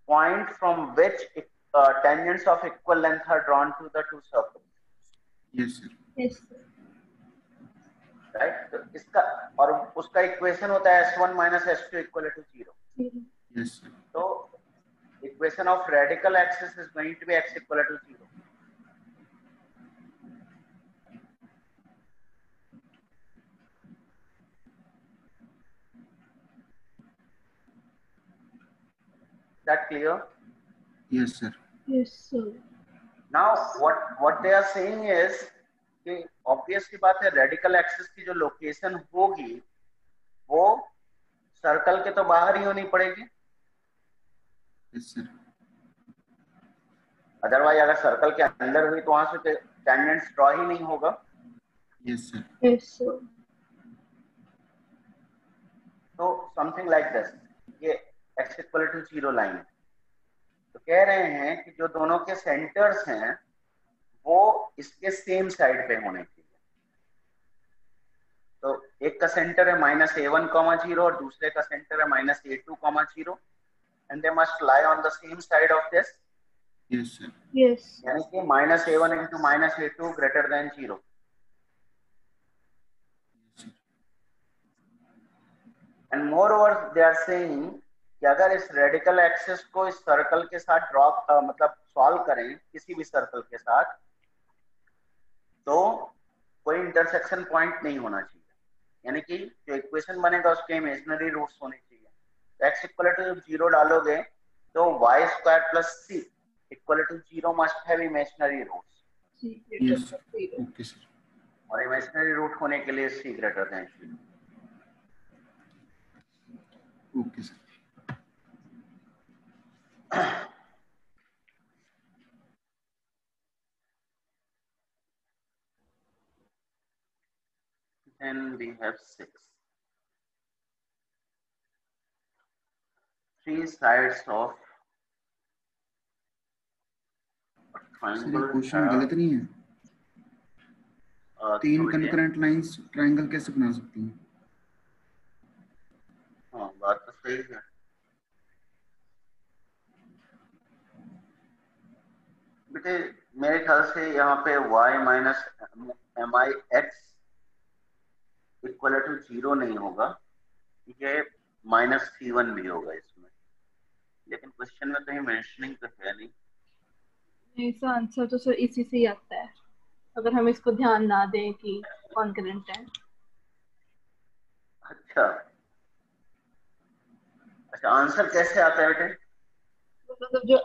point from which tangents of equal length are drawn to the two circles. Yes sir. Yes sir. Right? तो इसका और उसका equation होता है s1 minus s2 equal to 0. Yes sir. So equation of radical axis is going to be x equal to 0. Is that clear? Yes sir. Yes sir. Now what they are saying is कि obvious की बात है radical axis की जो location होगी वो circle के तो बाहर ही होनी पड़ेगी. Yes sir. अदरवाइज अगर सर्कल के अंदर हुई तो वहां से टेंजेंट्स ड्रॉ ही नहीं होगा. Yes sir. Yes sir. तो समथिंग लाइक दिस, ये x इक्वल टू 0 लाइन. तो कह रहे हैं कि जो दोनों के सेंटर्स हैं वो इसके सेम साइड पे होने चाहिए. तो एक का सेंटर है -a1, 0 और दूसरे का सेंटर है -a2, 0 and they must lie on the same side of this. Yes sir. Yes. यानी कि -a1 into -a2 greater than 0. And moreover they are saying कि अगर इस रेडिकल एक्सिस को इस सर्कल के साथ ड्रॉ मतलब सॉल्व करें किसी भी सर्कल के साथ तो कोई इंटरसेक्शन पॉइंट नहीं होना चाहिए. यानी कि जो इक्वेशन बनेगा उसके इमेजिनरी रूट्स होने चाहिए. तो x इक्वल टू 0 डालोगे तो y² + c equal to 0 must have imaginary roots. Yes sir. Okay sir. और इमेजिनरी रूट होने के लिए c greater than 0. Okay sir. Then we have 6. 3 sides of a sir ये triangle क्वेश्चन have गलत नहीं है. 3 समझिए? कंकरेंट लाइंस ट्रायंगल कैसे बना सकती हैं? हाँ बात तो सही है. बेटे मेरे ख्याल से यहाँ पे y minus mix equal to 0 नहीं होगा, ये -c1 भी होगा इसमें, लेकिन क्वेश्चन में कहीं मेंशनिंग तो है नहीं. इसका आंसर तो सर इसी से ही आता है अगर हम इसको ध्यान ना दें कि कॉन्करेंट है. अच्छा अच्छा, आंसर कैसे आता है बेटे? मतलब जो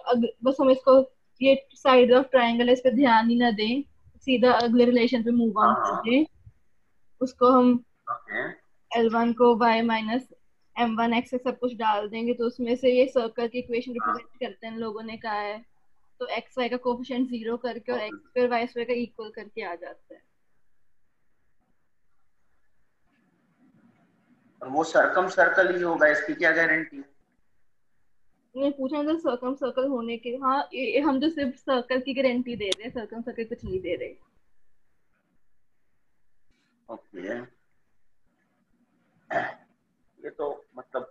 बस हम इसको ये साइड ऑफ ट्रायंगल है इस पे ध्यान ही ना दें, सीधा अगले रिलेशन पे मूव ऑन कर दें. उसको हम ओके L1 को y माइनस m1x सब कुछ डाल देंगे तो उसमें से ये सर्कल की इक्वेशन रिप्रेजेंट करते हैं लोगों ने कहा है. तो x y का कोफिशिएंट 0 करके और x स्क्वायर y स्क्वायर का इक्वल करके आ जाता है. और वो सर्कम सर्कल ही होगा, इसकी क्या गारंटी? मैं पूछा था सर्कम सर्कल होने के. हाँ हम जो सिर्फ सर्कल की गारंटी दे रहे हैं, सर्कम सर्कल कुछ नहीं दे रहे. ओके ये तो मतलब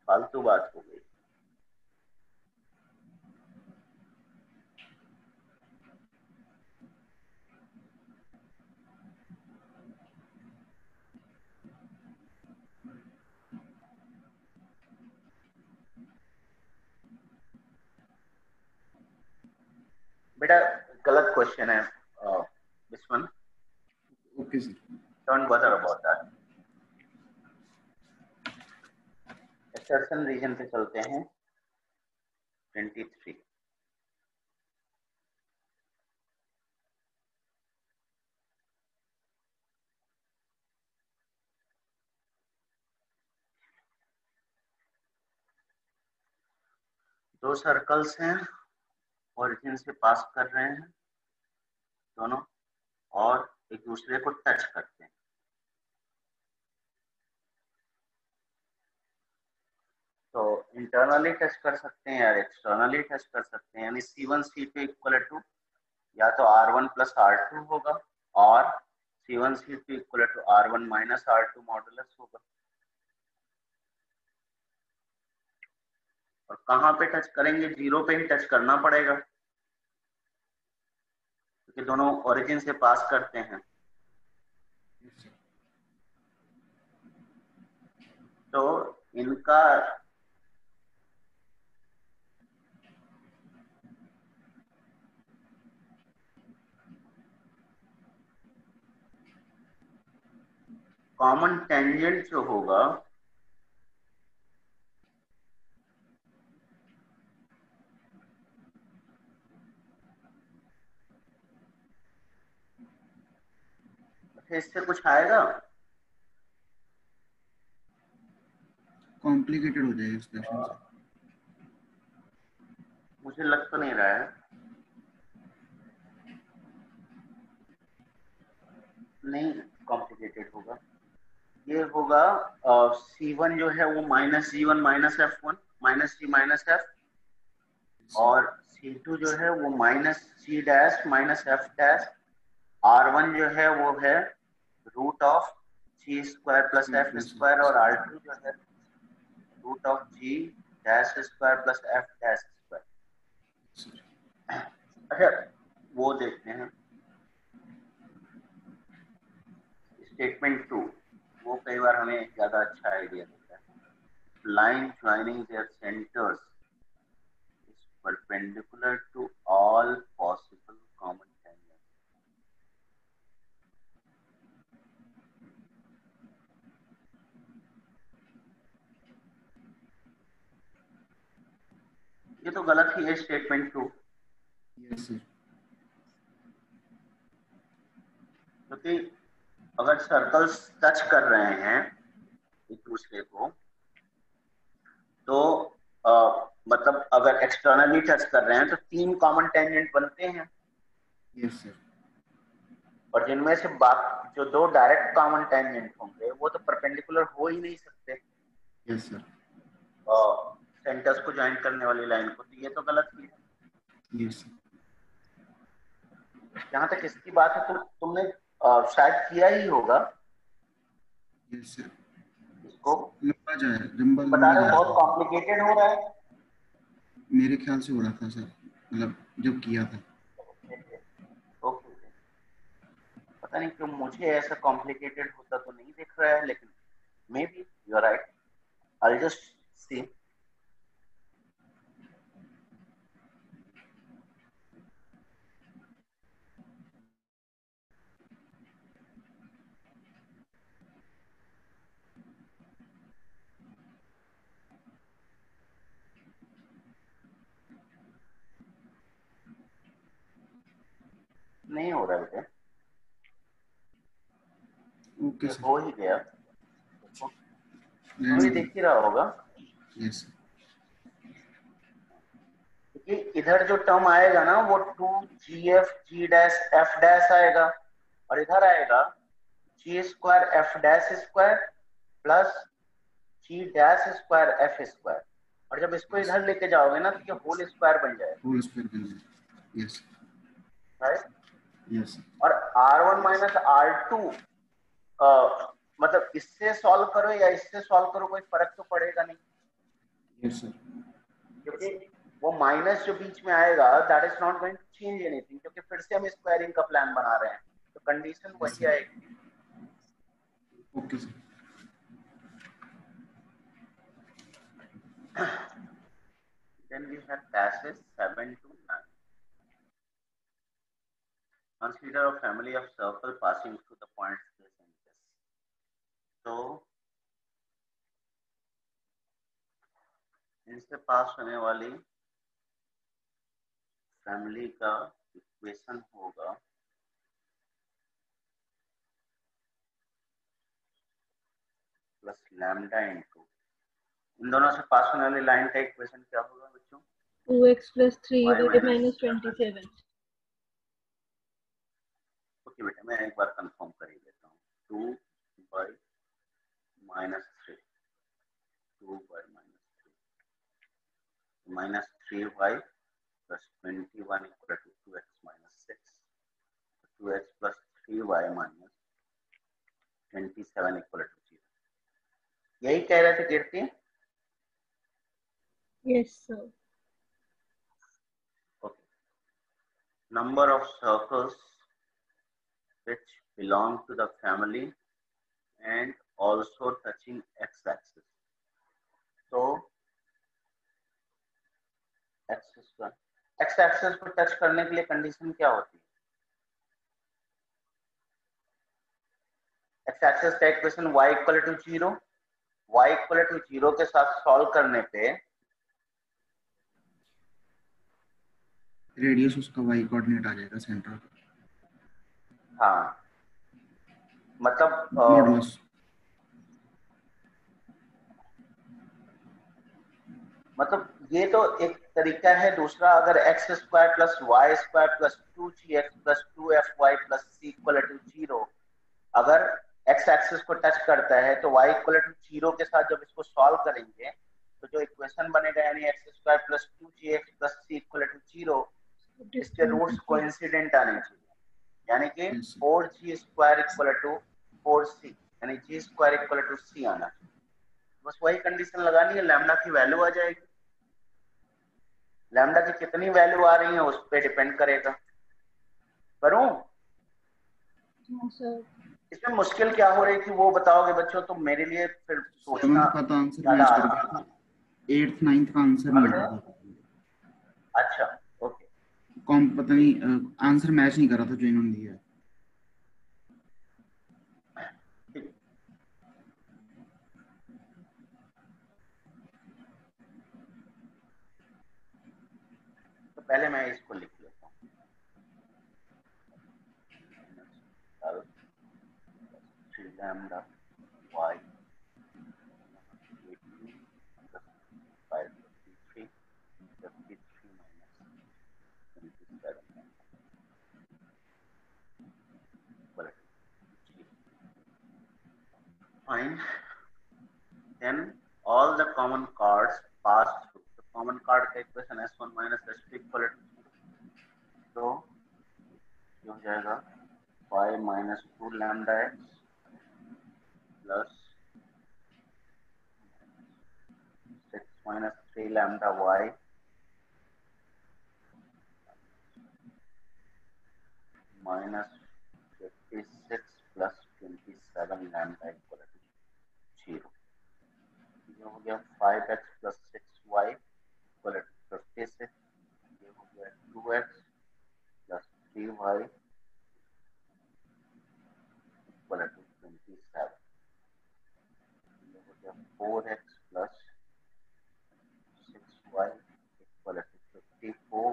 फालतू बात हो गई. बेटा गलत क्वेश्चन है this one. Okay sir. Don't bother about that. एक्सर्शन रीजन पे चलते हैं. 23 दो सर्कल्स हैं, ओरिजिन से पास कर रहे हैं दोनों और एक दूसरे को टच करते हैं. तो इंटरनली टच कर सकते हैं या एक्सटर्नली टच कर सकते हैं. यानी C1 C2 इक्वल टू या तो R1 प्लस R2 होगा और C1 C2 equal to R1 minus R2 modulus होगा. और और कहाँ पे टच करेंगे, जीरो पे ही टच करना पड़ेगा क्योंकि दोनों ओरिजिन से पास करते हैं। तो इनका कॉमन टेंजेंट जो होगा इससे कुछ आएगा, कॉम्प्लिकेटेड हो जाएगा एक्सप्रेशन से। मुझे लग तो नहीं रहा है, नहीं कॉम्प्लिकेटेड होगा। ये होगा C1 जो है वो minus G1 minus F1 minus G minus F, और C2 जो है वो minus G dash minus F dash, R1 जो है वो है root of G square plus F square, और R2 जो है root of G dash square plus F dash square. अच्छा वो देखते हैं स्टेटमेंट 2, वो कई बार हमें ज्यादा अच्छा आइडिया देता है। Line joining their centres is perpendicular to all possible common tangent. ये तो गलत ही है स्टेटमेंट 2, यस सर। क्योंकि अगर सर्कल्स टच कर रहे हैं एक दूसरे को तो मतलब अगर एक्सटर्नली टच कर रहे हैं तो 3 कॉमन टेंजेंट बनते हैं, यस सर। और जिनमें से बाकी जो 2 डायरेक्ट कॉमन टेंजेंट होंगे वो तो परपेंडिकुलर हो ही नहीं सकते यस सर। सेंटर्स को ज्वाइन करने वाली लाइन को, तो ये तो गलत ही है। Yes sir. जहां तक इसकी बात है तुमने शायद किया ही होगा यस सर। इसको, लंबा जाए, लंबा बता लंबा रहे जाए। बहुत कॉम्प्लिकेटेड हो रहा है। मेरे ख्याल से हो रहा था सर, मतलब जब किया था। ओके, पता नहीं क्यों मुझे ऐसा कॉम्प्लिकेटेड होता तो नहीं दिख रहा है, लेकिन maybe you are right, I just see. नहीं हो रहा है, ओके ये सर। हो ही गया, रहने अभी दो। देख ही रहा होगा। Yes sir. क्योंकि इधर जो टर्म आएगा ना वो 2GF G dash F dash आएगा, और इधर आएगा G square F dash square plus G dash square F square, और जब इसको इधर लेके जाओगे ना तो ये होल स्क्वायर बन जाएगा, होल स्क्वायर बन जाए। Yes right. यस। और R1 माइनस R2 मतलब इससे सॉल्व करो या इससे सॉल्व करो कोई फर्क तो पड़ेगा नहीं, यस सर। क्योंकि वो माइनस जो बीच में आएगा that is not going to change anything, क्योंकि फिर से हम स्क्वायरिंग का प्लान बना रहे हैं, तो कंडीशन वही आएगी। Okay sir. Then we have passage 7 to 9. Consider a family of circle passing through the points this and this. तो इनसे पास होने वाली फैमिली का इक्वेशन होगा प्लस लैम्डा इनटू, इन दोनों से पास होने वाली लाइन का इक्वेशन क्या होगा बच्चों? 2x plus 3y y minus minus 27. Okay बेटा, मैं एक बार कंफर्म कर ही देता हूँ। 2y minus 3, 2y minus 3y plus 21 equal to 2x minus 6, 2x plus 3y minus 27 equal to 0। यही कह रहे थे कीर्ति? Yes, sir. Okay. Number of circles which belong to the family and also touching x-axis. So x-axis को touch करने के लिए condition क्या होती है? x-axis का equation y equal to 0, y equal to 0 के साथ सॉल्व करने पे रेडियस उसका y कोऑर्डिनेट आ जाएगा सेंटर। हाँ मतलब मॉडुलस मतलब ये तो एक तरीका है। दूसरा, अगर x square plus y square plus 2gx plus 2fy plus c equal to 0, अगर एक्स एक्सिस को टच करता है तो y इक्वल टू 0 के साथ जब इसको सॉल्व करेंगे तो जो इक्वेशन बनेगा यानी x square plus 2gx plus c equal to 0, इसके रूट्स कोइंसिडेंट आने चाहिए, यानी कि 4g square equal to 4c, यानी g square equal to c आना चाहिए। बस वही कंडीशन लगानी है, लैम्डा की वैल्यू आ जाएगी। लैम्डा की कितनी वैल्यू आ रही है उस पर डिपेंड करेगा। करूं? इसमें मुश्किल क्या हो रही थी वो बताओगे बच्चों, तो मेरे लिए फिर सोचना 7th का तो आंसर ज्यादा मैच कर गया था, 8th 9th का आंसर नहीं आ रहा था। अच्छा ओके, कौन पता नहीं आंसर मैच नहीं कर रहा था जो इन्होंने दिया। तो पहले मैं इसको लिख लेता हूँ। Lambda y 53 Fine. Then all the common cards pass through. The common card का equation s1 minus s2 equal to, तो ये हो जाएगा 5 minus 2 lambda x plus 6 minus 3 lambda y minus 56 plus 27 lambda equal to 0. ये हो गया 5x plus 6y equal to 56. ये हो गया 2x plus 3y equal to 27. ये हो गया 4x plus 6y equal to 54,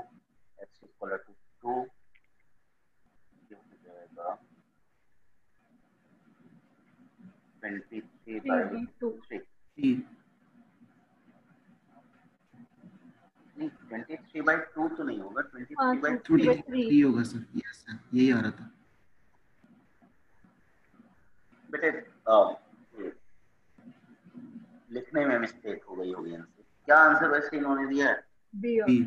x equal to 2. ये हो जाएगा 23 by 3. नहीं 23 by 2 तो नहीं होगा, 23 by 3 होगा सर। यस सर, यही आ रहा था बेटे। लिखने में मिस्टेक हो गई होगी इनसे। क्या आंसर वैसे इन्होंने दिया है? बी।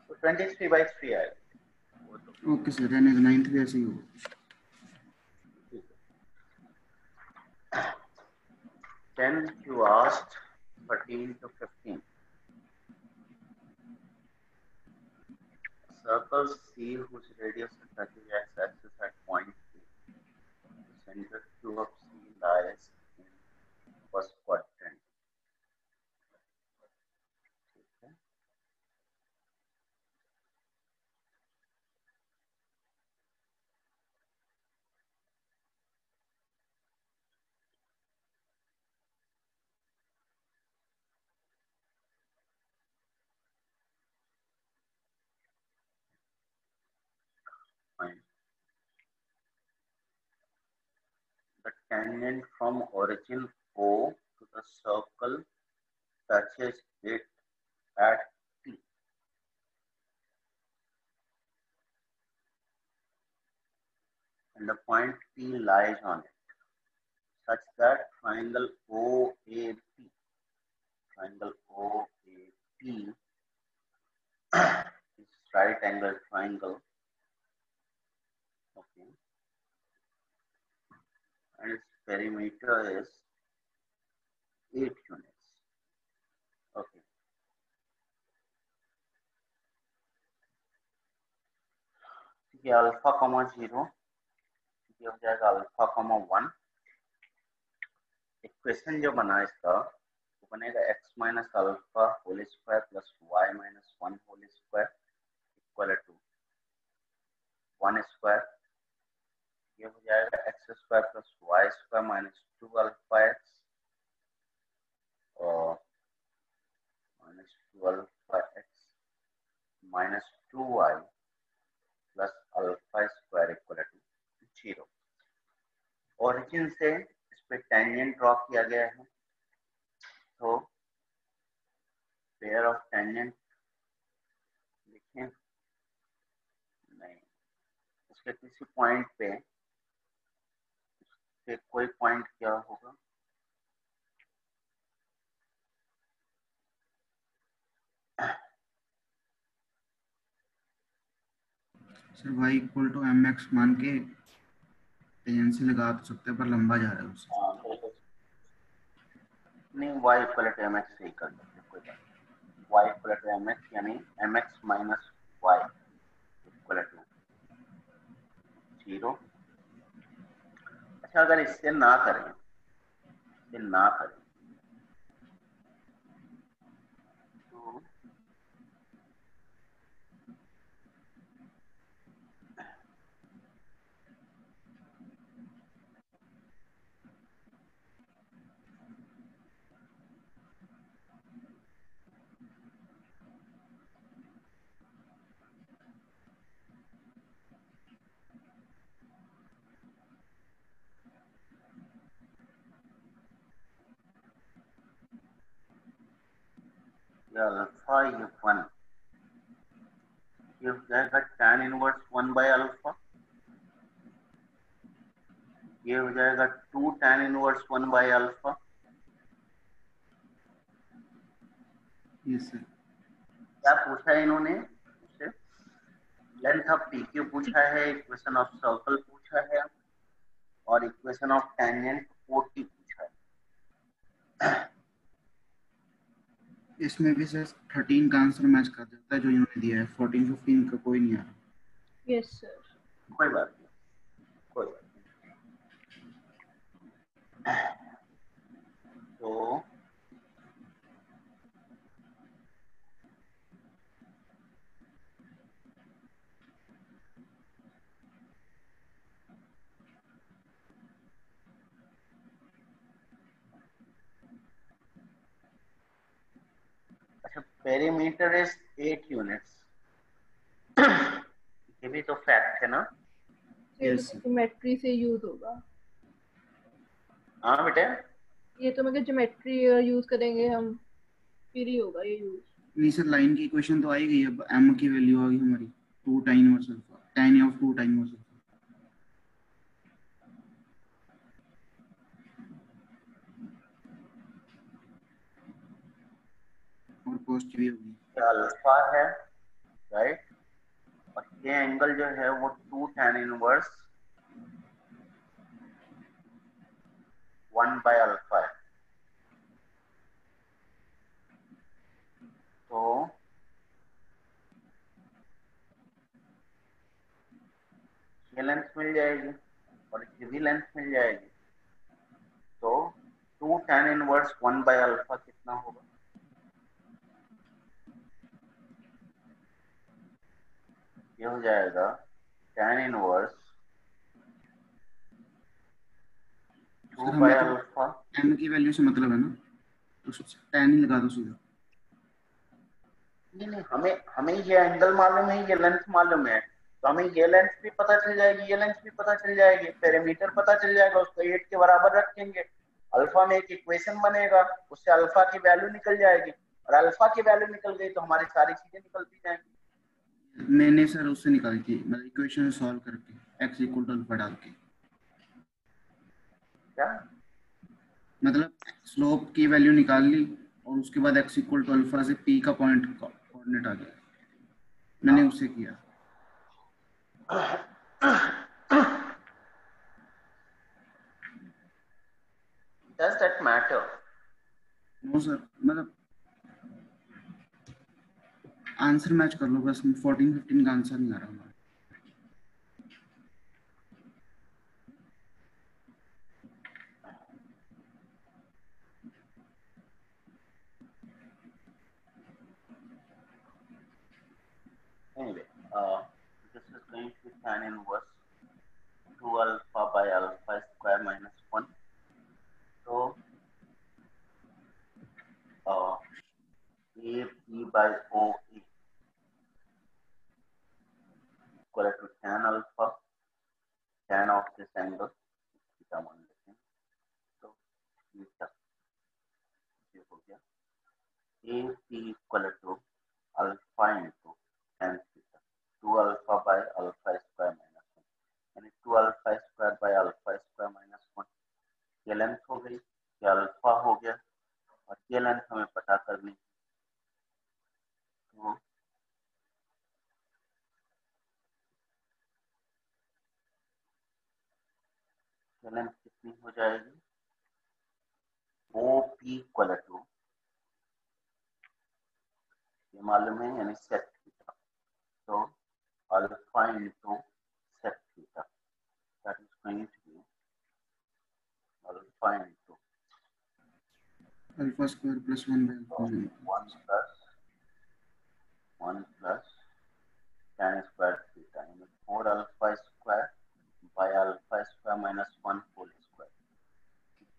तो 23 by 3 आएगा। ओके सर, रहने दो, 9th भी ऐसे ही होगा। Then you asked 13 to 15. Circle C whose radius touches x-axis at point P. The center Q of C lies in first quadrant. Fine. The tangent from origin O to the circle touches it at P. And the point P lies on it, such that triangle OAP is right angle triangle. Okay. And its perimeter is 8 units. ये alpha comma 0, ये हो जाएगा alpha comma 1। Equation जो बना इसका तो बनेगा x minus alpha whole square plus y minus 1 whole square equal to 1 square. ये हो जाएगा x square plus y square minus 2 alpha x और minus 2 alpha x minus 2y plus alpha square equal to 0। Origin से इस पे tangent draw किया गया है, तो पेयर ऑफ टेंजेंट लिखें नहीं, इसके किसी पॉइंट पे कोई पॉइंट क्या होगा, sir y equal to mx मान के टेंजेंसी लगा तो सकते हैं, पर लंबा जा रहा है उससे। नहीं, y इक्वल टू mx से ही कर सकते हैं, कोई बात नहीं। y इक्वल टू mx यानी mx minus y equal to 0। अच्छा, अगर इससे ना करें, तो अल्फा ये 1, ये हो जाएगा tan इनवर्स 1 बाय अल्फा, ये हो जाएगा 2 tan inverse 1 by alpha. Yes sir. क्या पूछा है इन्होंने मुझसे? लेंथ ऑफ पी क्यू पूछा है, इक्वेशन ऑफ सर्कल पूछा है और इक्वेशन ऑफ टेंजेंट 40 पूछा है। इसमें भी सर 13 का आंसर मैच कर देता है जो इन्होंने दिया है, 14 15 का कोई नहीं आ रहा। Yes sir. कोई बात नहीं, कोई बात नहीं। तो अच्छा, पेरीमीटर इज 8 यूनिट्स, ये भी तो फैक्ट है ना? यस ज्योमेट्री से यूज होगा। हाँ बेटे, ये तो मैं ज्योमेट्री यूज करेंगे हम, फिर ही होगा ये यूज। नहीं सर, लाइन की इक्वेशन तो आई गई, अब m की वैल्यू आ गई हमारी 2 tan inverse alpha, tan of 2 tan inverse alpha और कॉस्ट भी होगी। अल्फा है राइट, और ये एंगल जो है वो 2 tan इनवर्स 1 बाय अल्फा है। तो ये लेंथ मिल जाएगी और ये भी लेंथ मिल जाएगी, तो 2 tan इनवर्स 1 बाय अल्फा कितना होगा? ये हो जाएगा tan inverse 2 by alpha. m की वैल्यू से मतलब है ना, तो tan ही लगा दो सीधा। नहीं, हमें ये एंगल मालूम है, ये लेंथ मालूम है, तो हमें ये लेंथ भी पता चल जाएगी, ये लेंथ भी पता चल जाएगी, पेरीमीटर पता चल जाएगा, उसको 8 के बराबर रखेंगे, अल्फा में एक इक्वेशन बनेगा, उससे अल्फा की वैल्यू निकल जाएगी, और अल्फा की वैल्यू निकल गई तो हमारी सारी चीजें निकलती जाएंगी। मैंने सर उससे निकाली थी, मतलब इक्वेशन सॉल्व करके x इक्वल टू अल्फा डाल के। क्या मतलब स्लोप की वैल्यू निकाल ली और उसके बाद x इक्वल टू अल्फा से p का पॉइंट कोऑर्डिनेट आ गया, मैंने उससे किया। Does that matter? No sir, मतलब आंसर मैच कर लो बस, 14 15 का आंसर नहीं आ रहा हमारा। tan inverse 2 alpha by alpha square minus 1। तो A P by O A equal to tan alpha tan of this angle theta मान लेते हैं। तो थीटा ये हो गया A P equal to alpha into tan theta 2 alpha by alpha square minus 1, यानी 2 alpha square by alpha square minus 1। ये length हो गई, ये अल्फा हो गया और ये लेंथ हमें पता करनी। तो ये लेंथ कितनी हो जाएगी, ओ पी इक्वल टू, ये मालूम है यानी सेक थीटा, तो alpha into sec theta that is going to be alpha into alpha square plus 1 by alpha 1 plus tan square theta यानी 4 alpha square by alpha square minus 1 whole square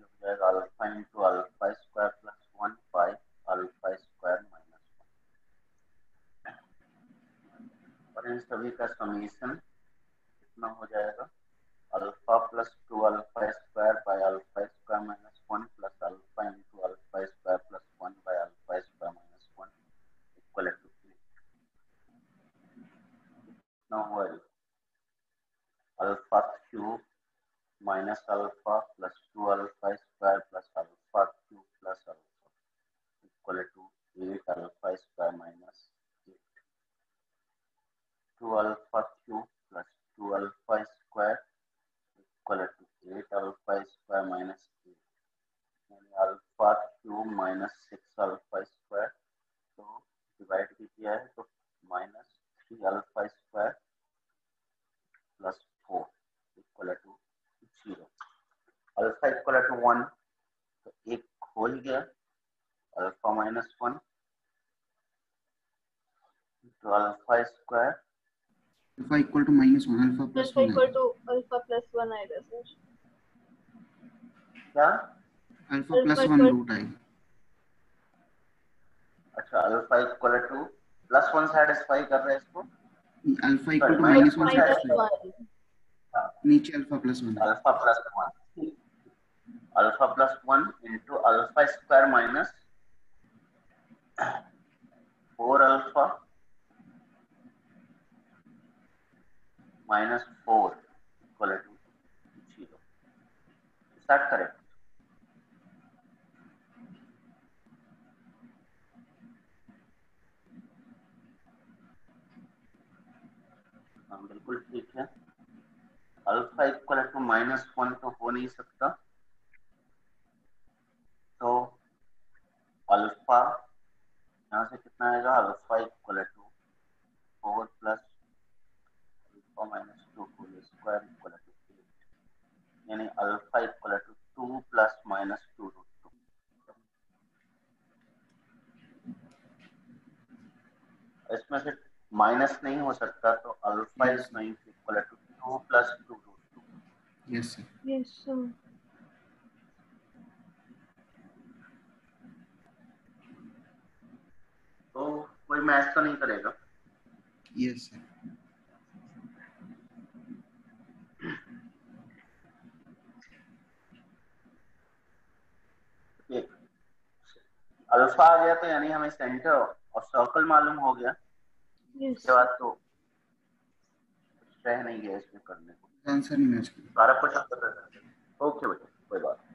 हो जाएगा alpha into alpha square plus 1 by alpha square minus 1। और इन सभी का summation कितना हो जाएगा, alpha plus 2 alpha square by alpha square minus 1 plus alpha into alpha square plus 1 by alpha square minus 1 equal to कितना हुआ, alpha cube minus alpha plus 2 alpha square plus alpha cube plus alpha equal to 8 alpha square minus 8। 2 alpha cube plus 2 alpha square equal to 8 alpha square minus 8, यानी alpha cube minus 6 alpha square, तो divide भी किया है तो minus 3 alpha square plus 4 equal to 0। Alpha equal to 1 तो एक खोल गया, अल्फा माइनस 1 तो alpha square alpha equal to -1 alpha plus alpha 1 equal to alpha plus 1 आएगा सर। क्या, अल्फा प्लस 1 रूट आएगा। अच्छा alpha equal to plus 1 satisfy कर रहा है इसको, alpha equal to minus 1 -1 satisfy, नीचे अल्फा प्लस 1 है। Alpha plus 1, alpha plus 1 into alpha square minus 4 alpha minus 4 equal to 0। Start करें। हाँ बिल्कुल ठीक है, अल्फा इक्वल टू -1 तो हो नहीं सकता, तो अल्फा यहाँ से कितना आएगा, alpha equal to 4 plus alpha minus 2 whole square equal to 8, यानी alpha equal to 2 plus minus 2 root 2। इसमें से माइनस नहीं हो सकता, तो alpha is going to equal to 2 plus 2 root 2। Yes sir, yes sir. तो कोई मैच तो नहीं करेगा, यस सर। अल्फा आ गया तो यानी हमें सेंटर और सर्कल मालूम हो गया, इसके बाद तो कुछ रह नहीं गया इसमें करने को, आंसर नहीं मैच कर सारा कुछ ओके बेटा कोई बात नहीं।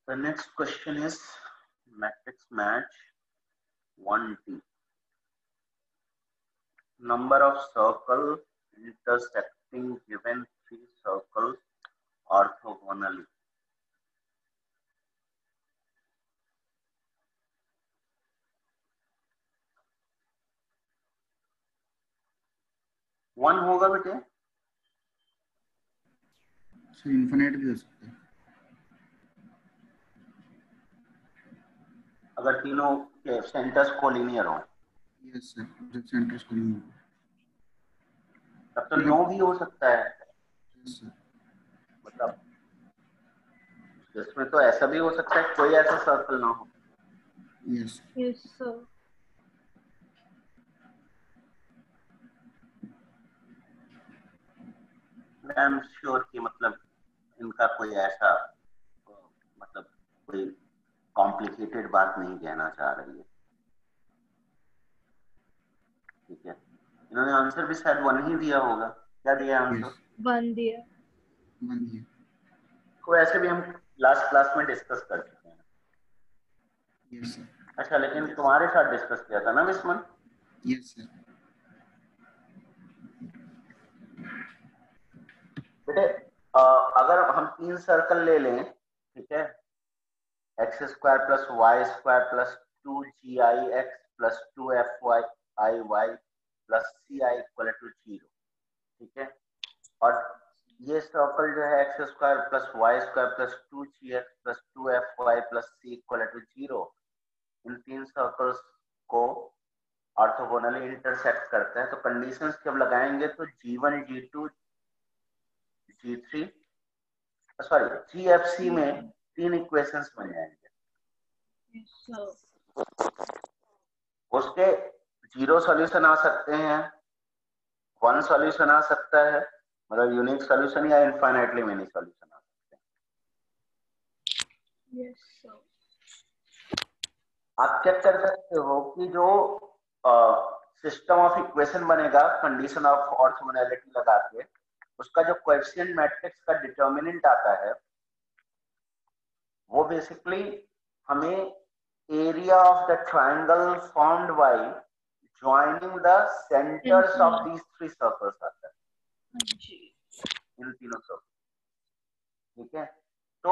The next question is matrix match 1D. Number of circles intersecting given three circles orthogonally. One होगा बेटे, सर इन्फिनिट भी हो सकता है। अगर तीनों के सेंटर्स कोलिनियर हो। यस सर, जब सेंटर्स कोलिनियर तब तो नो भी हो सकता है, यस सर। मतलब इसमें तो ऐसा भी हो सकता है कोई ऐसा सर्कल ना हो। Yes yes sir. I am sure कि मतलब इनका कोई ऐसा मतलब कोई कॉम्प्लिकेटेड बात नहीं कहना चाह रही है। ठीक है, इन्होंने आंसर भी शायद 1 ही दिया होगा। क्या दिया आंसर? यस 1 दिया। 1 दिया। तो ऐसे भी हम लास्ट क्लास में डिस्कस कर चुके हैं। Yes sir. अच्छा, लेकिन तुम्हारे साथ डिस्कस किया था ना विस्मन? Yes sir. बेटे अगर हम 3 सर्कल ले लें, ठीक है, x square plus y square plus 2GIX plus 2FYIY plus CI equal to 0, ठीक है, और ये सर्कल जो है x square plus y square plus 2GX plus 2FY plus C equal to 0, इन 3 सर्कल्स को ऑर्थोगोनली इंटरसेक्ट करते हैं। तो कंडीशंस जब लगाएंगे तो G1 G2 G3 sorry GFC में 3 इक्वेशंस बन जाएंगे। Yes sir. उसके 0 सॉल्यूशन आ सकते हैं, 1 सॉल्यूशन आ सकता है, मतलब यूनिक सॉल्यूशन, या इनफाइनाइटली मेनी सॉल्यूशन आ सकते हैं। Yes sir. आप चेक कर सकते हो कि जो सिस्टम ऑफ इक्वेशन बनेगा कंडीशन ऑफ ऑर्थोगोनैलिटी लगा के, उसका जो कोएफिशिएंट मैट्रिक्स का डिटर्मिनेंट आता है वो बेसिकली हमें area of the triangle formed by joining the centres of these 3 circles आता है, इन तीनों सर्कल। ठीक है, तो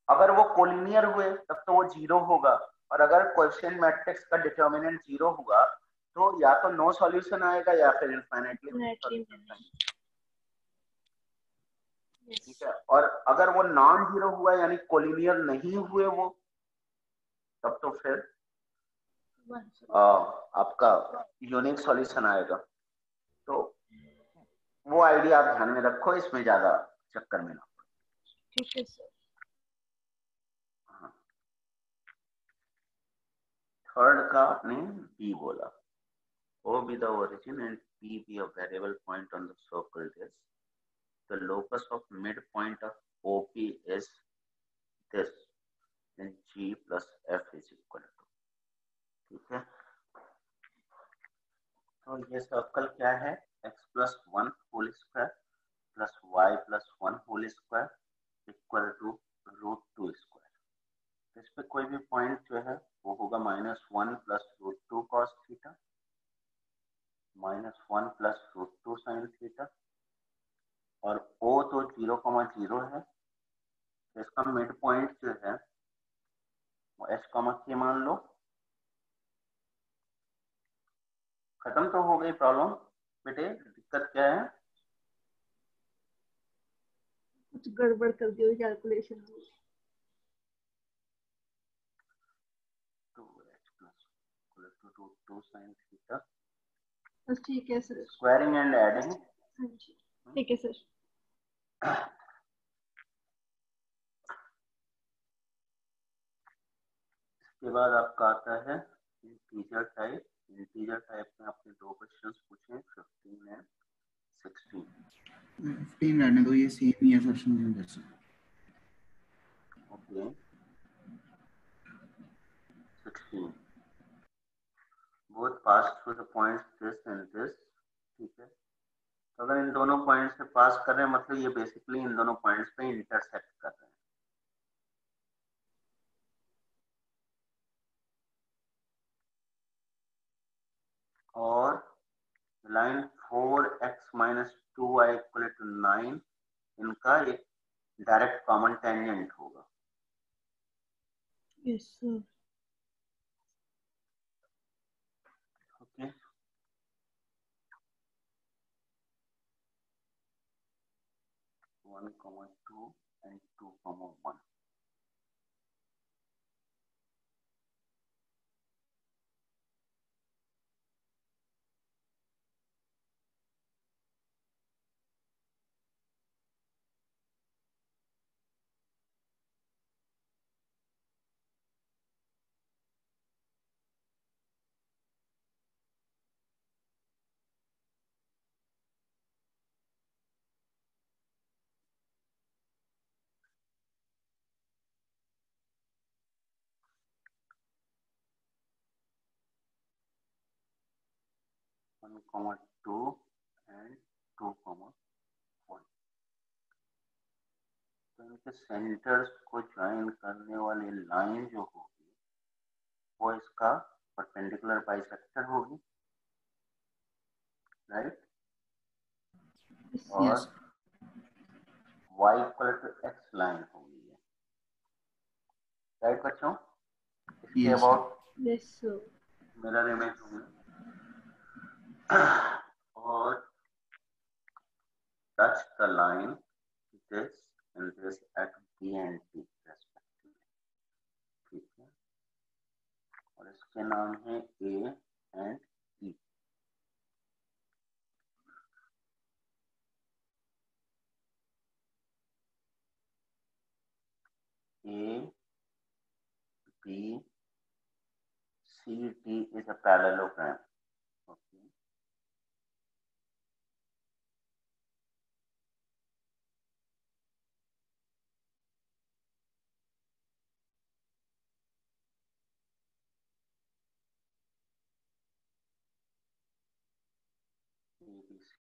अगर वो कोलिनियर हुए तब तो वो 0 होगा, और अगर कोएफिशिएंट मैट्रिक्स का डिटर्मिनेंट 0 हुआ तो या तो नो सॉल्यूशन आएगा या फिर इनफाइनाइटली मेनी सॉल्यूशन आएंगे। ठीक है, और अगर वो नॉन जीरो हुआ यानी कोलिनियर नहीं हुए वो, तब तो फिर आपका यूनिक सॉल्यूशन आएगा। तो वो आइडिया आप ध्यान में रखो, इसमें ज्यादा चक्कर में ना पड़ो। ठीक है सर। थर्ड का आपने बी बोला, O be the origin and P be a variable point on the circle disk. The locus of midpoint of OP is this, then G plus F is equal to, ठीक है। तो ये circle क्या है, x plus 1 whole square plus y plus 1 whole square equal to √2 square. इस पे कोई भी पॉइंट जो है वो होगा -1 plus √2 cos theta, -1 plus √2 sin theta, और O तो 0,0 है, तो इसका मिड पॉइंट जो है वो h, मान लो। खत्म तो हो गई प्रॉब्लम बेटे, दिक्कत क्या है? कुछ गड़बड़ कर दी हुई कैलकुलेशन में। 2h plus √2 sin थीटा, बस ठीक है सर। Squaring and adding. हाँ जी ठीक है सर। इसके बाद आपका आता है इंटीजर टाइप। इंटीजर टाइप में आपने 2 क्वेश्चंस पूछे, 15 एंड 16। 15 रहने दो, ये सेम ही है क्वेश्चन में जैसे। Okay, 16 both pass through the points this and this, ठीक है। तो अगर इन दोनों पॉइंट से पास कर रहे हैं मतलब ये बेसिकली इन दोनों पॉइंट्स पे इंटरसेक्ट कर रहे हैं। और line 4x minus 2y equal to 9, इनका एक डायरेक्ट कॉमन टेंजेंट होगा। Yes sir. Okay, one comma 2 and 2 comma 1। 1,2 and 2,1। तो इनके सेंटर्स को ज्वाइन करने वाली लाइन जो होगी वो इसका परपेंडिकुलर बाइसेक्टर होगी, राइट। और yes y equal to x line होगी, राइट बच्चों। इसके yes about Yes, sir. Mirror image होगी और touch the line this and this at B and T respectively, ठीक है। और इसके नाम है A and E। A, B, C, D is a parallelogram, okay। A, B, C,